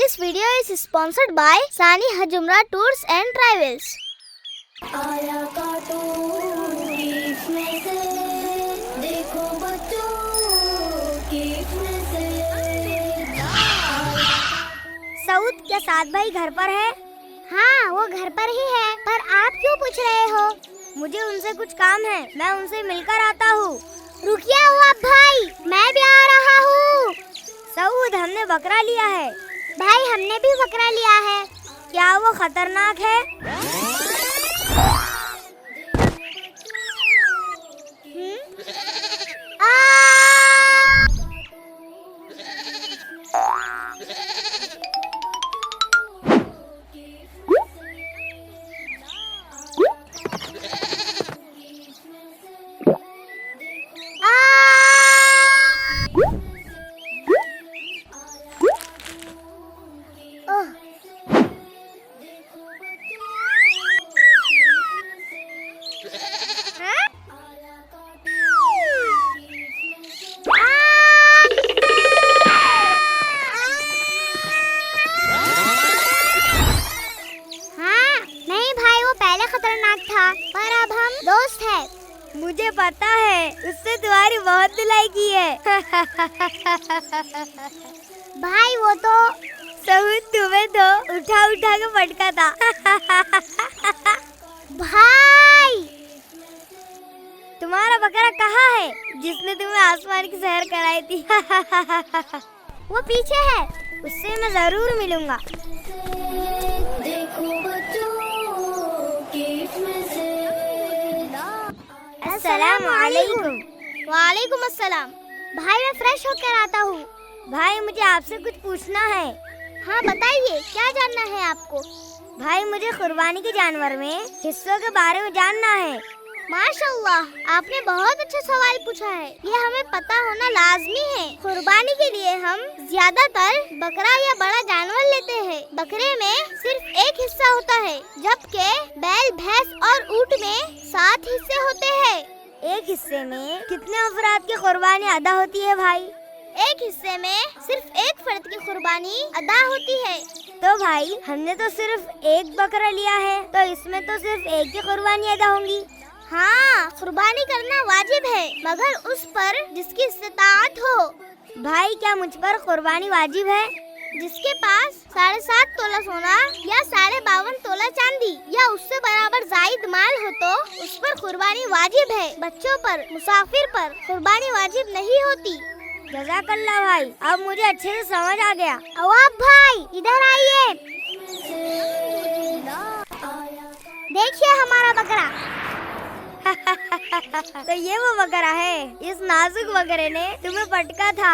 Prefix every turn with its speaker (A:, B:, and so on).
A: This video is sponsored by Sani Hajumra Tours and Travels.
B: आया cartoon इसमें से देखो बच्चों किसमें से।
A: सऊद, क्या सात भाई घर पर है? हाँ, वो घर पर ही है, पर आप क्यों पूछ रहे हो? मुझे उनसे कुछ काम है, मैं उनसे मिलकर आता हूँ। रुकिए हो आप भाई, मैं भी आ रहा हूँ। सऊद, हमने बकरा लिया है। भाई, हमने भी बकरा लिया है। क्या वो खतरनाक है? पर अब हम दोस्त हैं। मुझे पता है, उससे तुम्हारी बहुत धुलाई की है। भाई, वो तो सऊद तुम्हें तो उठा उठा के पटका था। भाई, तुम्हारा बकरा कहाँ है जिसने तुम्हें आसमान की सैर कराई थी? वो पीछे है, उससे मैं जरूर मिलूंगा। अस्सलामुअलैकुम। वालेकुम अस्सलाम। भाई, मैं फ्रेश होकर आता हूँ। भाई, मुझे आपसे कुछ पूछना है। हाँ, बताइए, क्या जानना है आपको? भाई, मुझे कुर्बानी के जानवर में हिस्सों के बारे में जानना है। माशाअल्लाह, आपने बहुत अच्छा सवाल पूछा है। ये हमें पता होना लाजमी है। कुर्बानी के लिए हम ज्यादातर बकरा या बड़ा जानवर लेते हैं। बकरे में सिर्फ एक हिस्सा होता है, जबकि बैल, भैंस और ऊंट में 7 हिस्से होते हैं। एक हिस्से में कितने अफराद की कुर्बानी अदा होती है भाई? एक हिस्से में सिर्फ एक फर्द की कुर्बानी अदा होती है। तो भाई, हमने तो सिर्फ एक बकरा लिया है, तो इसमें तो सिर्फ एक की कुर्बानी अदा होंगी। हाँ, कुर्बानी करना वाजिब है, मगर उस पर जिसकी इस्तिताअत हो। भाई, क्या मुझ पर कुर्बानी वाजिब है? जिसके पास 7.5 तोला सोना या 52.5 तोला चांदी या उससे बराबर जायद माल हो तो उस पर कुर्बानी वाजिब है। बच्चों पर, मुसाफिर पर कुर्बानी वाजिब नहीं होती। जज़ाकल्लाह भाई, अब मुझे अच्छे से समझ आ गया। अवाब भाई, इधर आइए। देखिए हमारा बकरा। तो ये वो बकरा है, इस नाजुक बकरे ने तुम्हें पटका था।